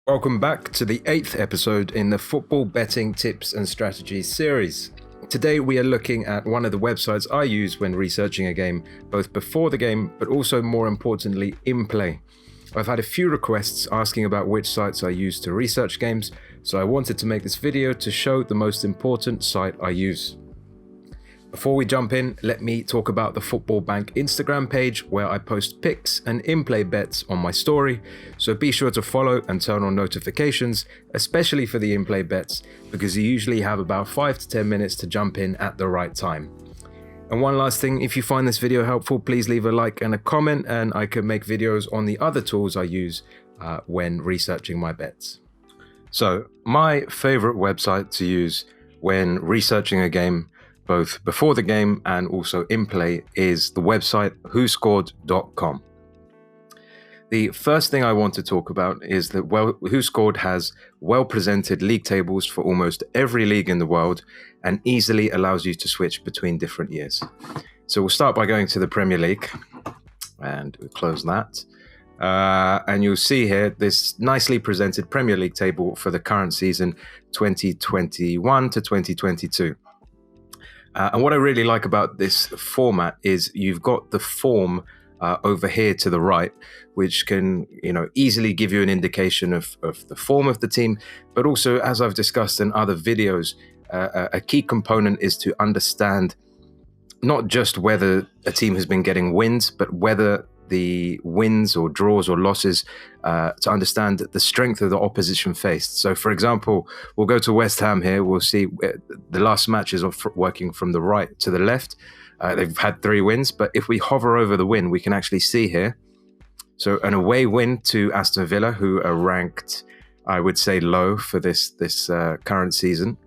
Welcome back to the 8th episode in the Football Betting Tips and Strategies series. Today we are looking at one of the websites I use when researching a game, both before the game, but also more importantly, in play. I've had a few requests asking about which sites I use to research games, so I wanted to make this video to show the most important site I use. Before we jump in, let me talk about the Football Bank Instagram page where I post picks and in-play bets on my story, so be sure to follow and turn on notifications, especially for the in-play bets, because you usually have about 5 to 10 minutes to jump in at the right time. And one last thing, if you find this video helpful, please leave a like and a comment, and I can make videos on the other tools I use when researching my bets. So, my favorite website to use when researching a game, both before the game and also in play, is the website Whoscored.com. The first thing I want to talk about is that Whoscored has well-presented league tables for almost every league in the world and easily allows you to switch between different years. So we'll start by going to the Premier League, and we'll close that. And you'll see here this nicely presented Premier League table for the current season 2021 to 2022. And what I really like about this format is you've got the form over here to the right, which can, easily give you an indication of the form of the team. But also, as I've discussed in other videos, a key component is to understand not just whether a team has been getting wins, but whether the wins or draws or losses, to understand the strength of the opposition faced. So, for example, we'll go to West Ham here. We'll see the last matches are working from the right to the left. They've had 3 wins, but if we hover over the win, we can actually see here. So an away win to Aston Villa, who are ranked, I would say, low for this current season.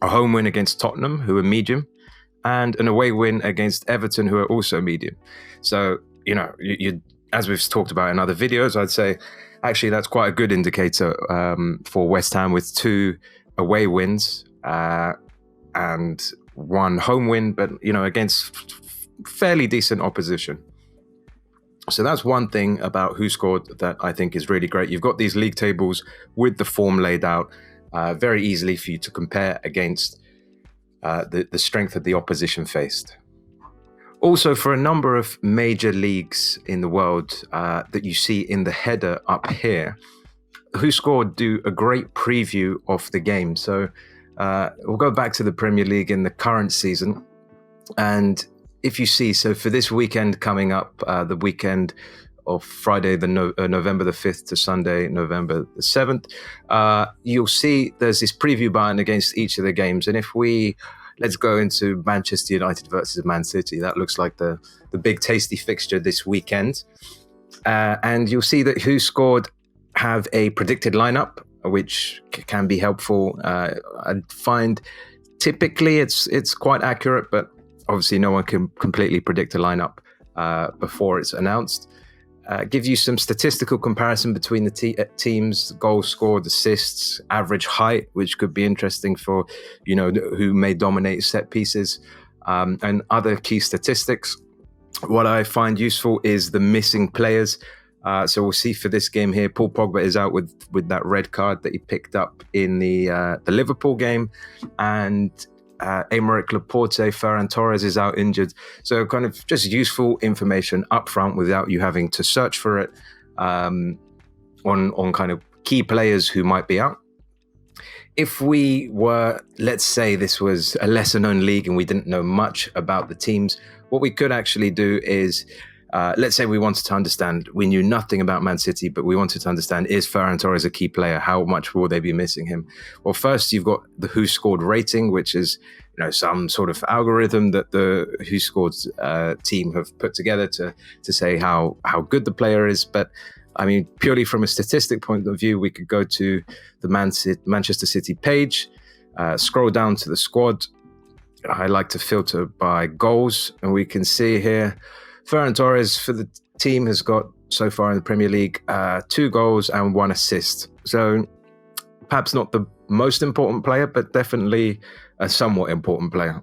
A home win against Tottenham, who are medium, and an away win against Everton, who are also medium. So, you as we've talked about in other videos, I'd say actually that's quite a good indicator for West Ham, with 2 away wins and 1 home win, but against fairly decent opposition. So that's one thing about Whoscored that I think is really great. You've got these league tables with the form laid out very easily for you to compare against the strength of the opposition faced. Also, for a number of major leagues in the world that you see in the header up here, Whoscored do a great preview of the game. So we'll go back to the Premier League in the current season. And if you see, so for this weekend coming up, the weekend of Friday, November the 5th to Sunday, November the 7th, you'll see there's this preview button against each of the games. And if let's go into Manchester United versus Man City. That looks like the big tasty fixture this weekend. And you'll see that Whoscored have a predicted lineup, which can be helpful. I find typically it's quite accurate, but obviously no one can completely predict a lineup before it's announced. Gives you some statistical comparison between the teams, goals scored, assists, average height, which could be interesting for, who may dominate set pieces, and other key statistics. What I find useful is the missing players. So we'll see for this game here, Paul Pogba is out with that red card that he picked up in the Liverpool game, and Aymeric Laporte, Ferran Torres is out injured. So kind of just useful information up front without you having to search for it on kind of key players who might be out. If we were, let's say this was a lesser known league and we didn't know much about the teams, what we could actually do is, let's say we wanted to understand, we knew nothing about Man City, but we wanted to understand, is Ferran Torres a key player? How much will they be missing him? Well, first you've got the Whoscored rating, which is some sort of algorithm that the Whoscored team have put together to say how good the player is. But I mean, purely from a statistic point of view, we could go to the Manchester City page, scroll down to the squad. I like to filter by goals, and we can see here Ferran Torres for the team has got, so far in the Premier League, 2 goals and 1 assist. So perhaps not the most important player, but definitely a somewhat important player.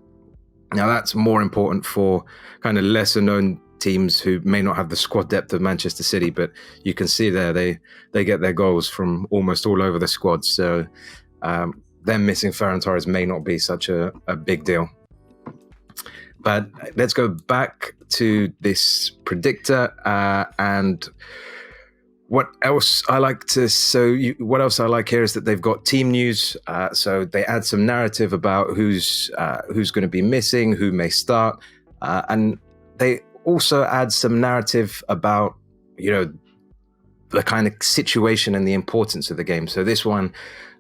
Now that's more important for kind of lesser known teams who may not have the squad depth of Manchester City, but you can see there they get their goals from almost all over the squad. So them missing Ferran Torres may not be such a big deal. But let's go back to this predictor and what else I like here is that they've got team news. So they add some narrative about who's going to be missing, who may start, and they also add some narrative about the kind of situation and the importance of the game. So this one,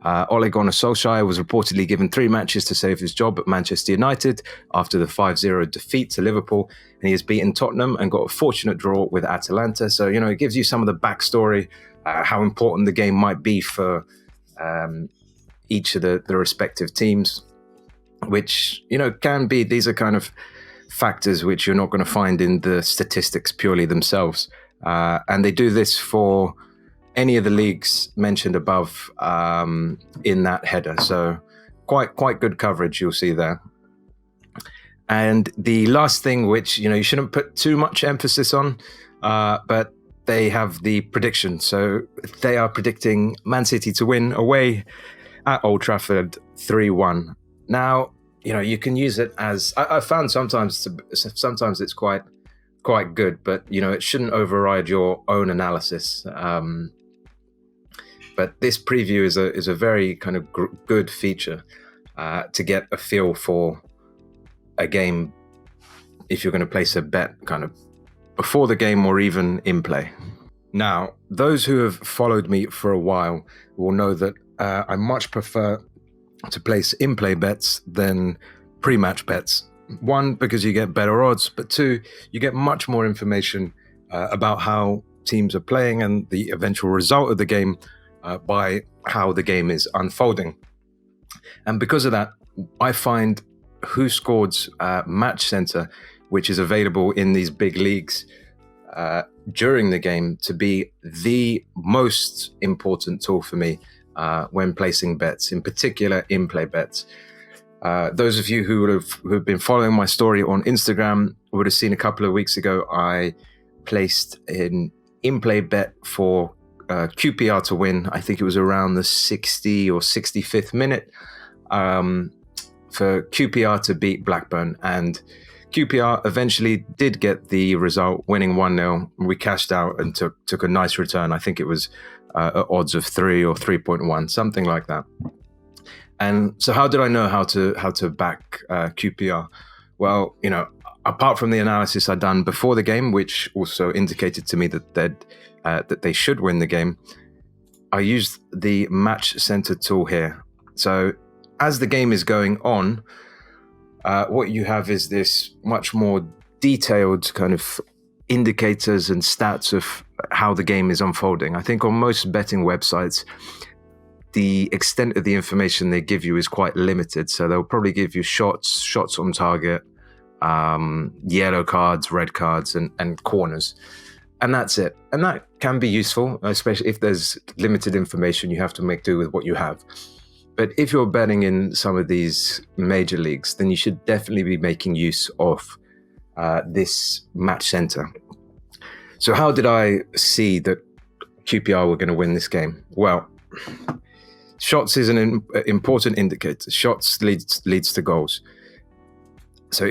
Ole Gunnar Solskjaer was reportedly given 3 matches to save his job at Manchester United after the 5-0 defeat to Liverpool, and he has beaten Tottenham and got a fortunate draw with Atalanta. So, it gives you some of the backstory, how important the game might be for each of the respective teams, which, can be, these are kind of factors which you're not going to find in the statistics purely themselves. And they do this for any of the leagues mentioned above in that header. So quite good coverage you'll see there. And the last thing, which, you shouldn't put too much emphasis on, but they have the prediction. So they are predicting Man City to win away at Old Trafford 3-1. Now, you can use it as, I found sometimes it's quite good, but it shouldn't override your own analysis. But this preview is a very kind of good feature to get a feel for a game if you're going to place a bet kind of before the game or even in play. Now, those who have followed me for a while will know that I much prefer to place in-play bets than pre-match bets. 1, because you get better odds, but 2, you get much more information about how teams are playing and the eventual result of the game by how the game is unfolding. And because of that, I find Whoscored's Match Center, which is available in these big leagues during the game, to be the most important tool for me when placing bets, in particular in-play bets. Those of you who have been following my story on Instagram would have seen a couple of weeks ago I placed an in-play bet for QPR to win. I think it was around the 60 or 65th minute for QPR to beat Blackburn, and QPR eventually did get the result, winning 1-0. We cashed out and took a nice return. I think it was at odds of 3 or 3.1, something like that. And so how did I know how to back QPR? Well, apart from the analysis I'd done before the game, which also indicated to me that they should win the game, I used the Match Center tool here. So as the game is going on, what you have is this much more detailed kind of indicators and stats of how the game is unfolding. I think on most betting websites, the extent of the information they give you is quite limited. So they'll probably give you shots on target, yellow cards, red cards, and corners. And that's it. And that can be useful, especially if there's limited information, you have to make do with what you have. But if you're betting in some of these major leagues, then you should definitely be making use of this Match Center. So how did I see that QPR were going to win this game? Well, shots is an important indicator. Shots leads to goals. So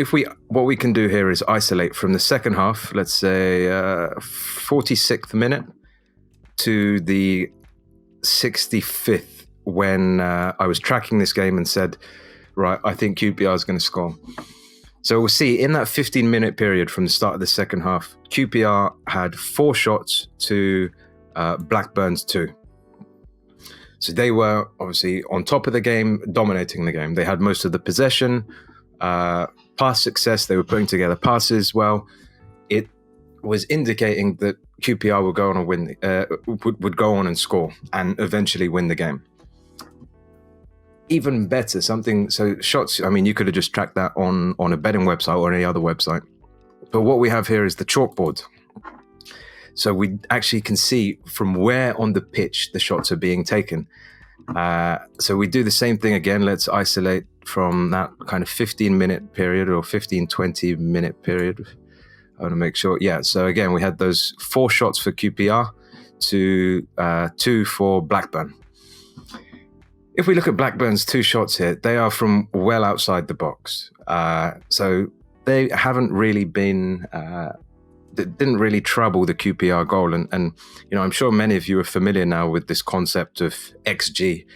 what we can do here is isolate from the second half, let's say 46th minute to the 65th, when I was tracking this game and said, right, I think QPR is going to score. So we'll see in that 15-minute period from the start of the second half, QPR had 4 shots to Blackburn's 2. So they were obviously on top of the game, dominating the game. They had most of the possession, pass success. They were putting together passes well. It was indicating that QPR would go on and win, would go on and score and eventually win the game. Even better, so shots, I mean, you could have just tracked that on a betting website or any other website. But what we have here is the chalkboard. So we actually can see from where on the pitch the shots are being taken. So we do the same thing again. Let's isolate from that kind of 15-minute period or 20 minute period I want to make sure. Yeah, so again, we had those 4 shots for QPR to 2 for Blackburn. If we look at Blackburn's 2 shots here, they are from well outside the box. So they haven't really been, didn't really trouble the QPR goal. And I'm sure many of you are familiar now with this concept of XG,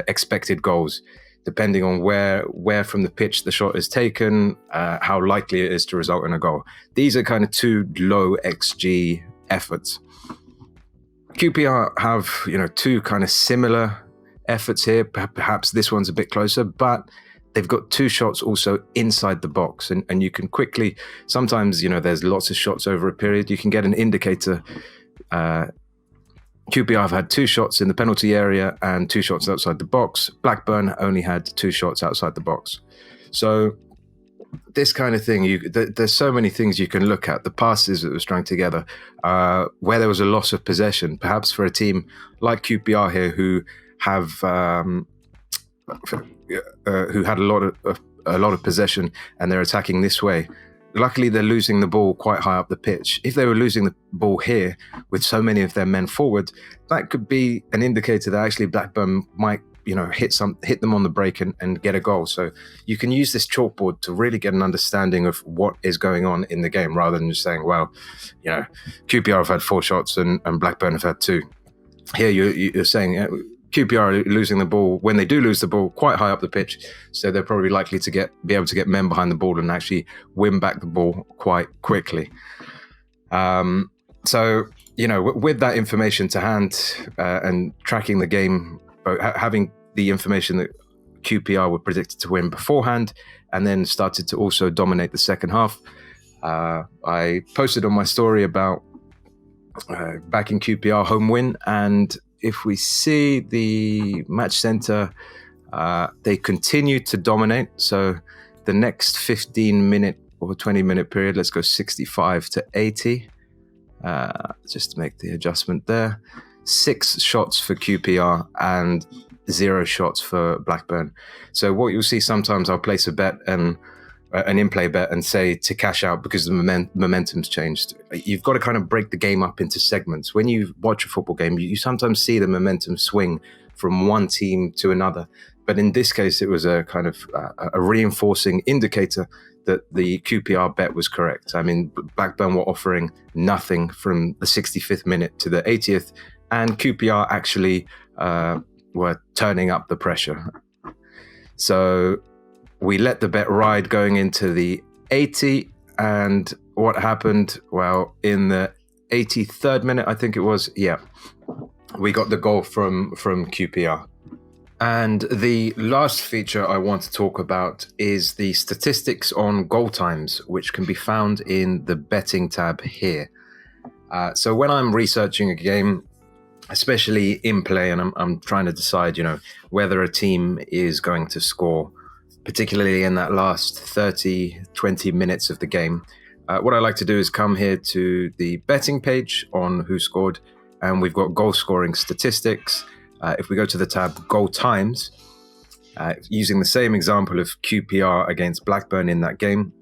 expected goals, depending on where from the pitch the shot is taken, how likely it is to result in a goal. These are kind of 2 low XG efforts. QPR have, 2 kind of similar efforts here. Perhaps this one's a bit closer, but they've got 2 shots also inside the box. And you can quickly, sometimes, there's lots of shots over a period. You can get an indicator. QPR have had 2 shots in the penalty area and 2 shots outside the box. Blackburn only had 2 shots outside the box. So this kind of thing, there's so many things you can look at. The passes that were strung together, where there was a loss of possession, perhaps for a team like QPR here who have who had a lot of possession and they're attacking this way. Luckily, they're losing the ball quite high up the pitch. If they were losing the ball here with so many of their men forward, that could be an indicator that actually Blackburn might, hit them on the break and get a goal. So you can use this chalkboard to really get an understanding of what is going on in the game, rather than just saying, well, QPR have had 4 shots and Blackburn have had 2. Here you're saying QPR are losing the ball, when they do lose the ball, quite high up the pitch, so they're probably likely to be able to get men behind the ball and actually win back the ball quite quickly. So, with that information to hand and tracking the game, having the information that QPR were predicted to win beforehand and then started to also dominate the second half, I posted on my story about backing QPR home win, and if we see the match center, they continue to dominate. So the next 15-minute or 20-minute period, let's go 65 to 80, just to make the adjustment there. 6 shots for QPR and 0 shots for Blackburn. So what you'll see sometimes, I'll place a bet and an in-play bet and say to cash out because the momentum's changed. You've got to kind of break the game up into segments. When you watch a football game, you sometimes see the momentum swing from one team to another. But in this case, it was a kind of a reinforcing indicator that the QPR bet was correct. I mean, Blackburn were offering nothing from the 65th minute to the 80th, and QPR actually were turning up the pressure. So we let the bet ride going into the 80, and what happened? Well, in the 83rd minute, I think it was, we got the goal from QPR. And the last feature I want to talk about is the statistics on goal times, which can be found in the betting tab here. So when I'm researching a game, especially in play, and I'm trying to decide, whether a team is going to score, particularly in that last 30, 20 minutes of the game, what I like to do is come here to the betting page on Whoscored, and we've got goal scoring statistics. If we go to the tab goal times, using the same example of QPR against Blackburn in that game,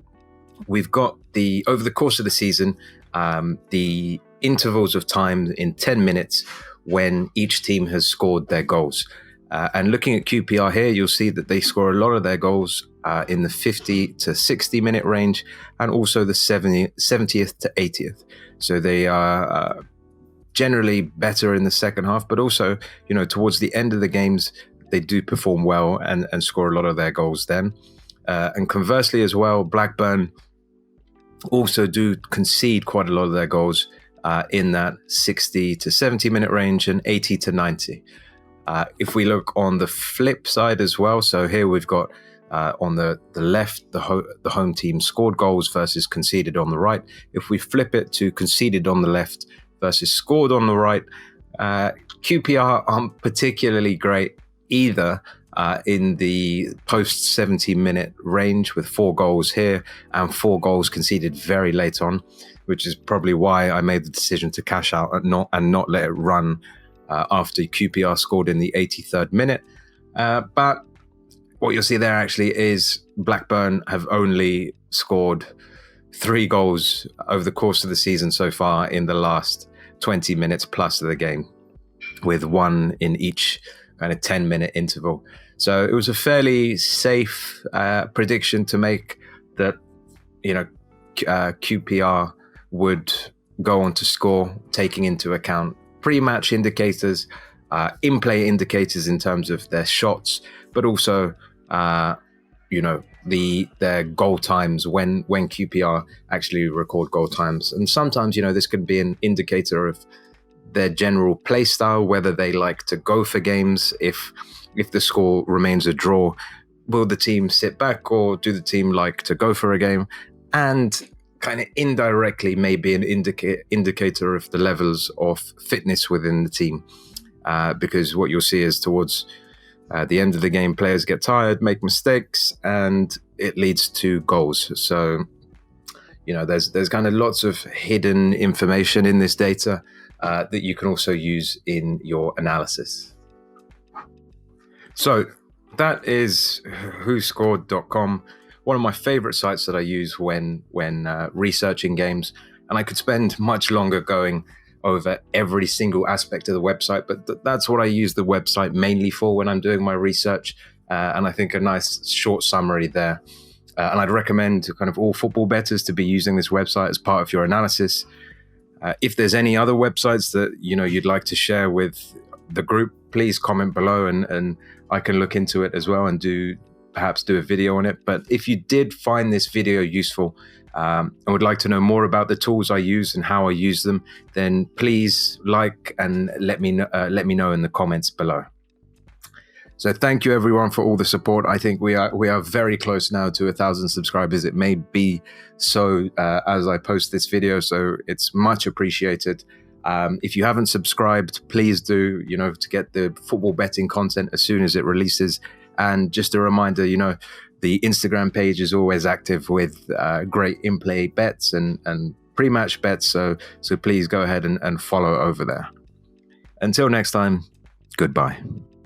we've got over the course of the season, the intervals of time in 10 minutes when each team has scored their goals. And looking at QPR here, you'll see that they score a lot of their goals in the 50 to 60 minute range, and also the 70th to 80th. So they are generally better in the second half, but also, towards the end of the games, they do perform well and score a lot of their goals then. And conversely as well, Blackburn also do concede quite a lot of their goals in that 60 to 70 minute range and 80 to 90. If we look on the flip side as well, so here we've got on the left, the home team scored goals versus conceded on the right. If we flip it to conceded on the left versus scored on the right, QPR aren't particularly great either in the post 70 minute range, with 4 goals here and 4 goals conceded very late on, which is probably why I made the decision to cash out and not let it run after QPR scored in the 83rd minute. But what you'll see there actually is Blackburn have only scored 3 goals over the course of the season so far in the last 20 minutes plus of the game, with one in each kind of 10-minute interval. So it was a fairly safe prediction to make that, QPR would go on to score, taking into account pre-match indicators, in-play indicators in terms of their shots, but also, their goal times when QPR actually record goal times. And sometimes, this could be an indicator of their general play style, whether they like to go for games. If the score remains a draw, will the team sit back, or do the team like to go for a game? And kind of indirectly maybe an indicator of the levels of fitness within the team, because what you'll see is towards the end of the game, players get tired, make mistakes, and it leads to goals. So there's kind of lots of hidden information in this data that you can also use in your analysis. So that is Whoscored.com, one of my favorite sites that I use when researching games. And I could spend much longer going over every single aspect of the website, but that's what I use the website mainly for when I'm doing my research. And I think a nice short summary there. And I'd recommend to kind of all football bettors to be using this website as part of your analysis. If there's any other websites that you'd like to share with the group, please comment below, and I can look into it as well and perhaps do a video on it. But if you did find this video useful and would like to know more about the tools I use and how I use them, then please like and let me know in the comments below. So thank you everyone for all the support. I think we are very close now to 1,000 subscribers. It may be so as I post this video, so it's much appreciated. If you haven't subscribed, please do, to get the football betting content as soon as it releases. And just a reminder, the Instagram page is always active with great in-play bets and pre-match bets. So please go ahead and follow over there. Until next time, goodbye.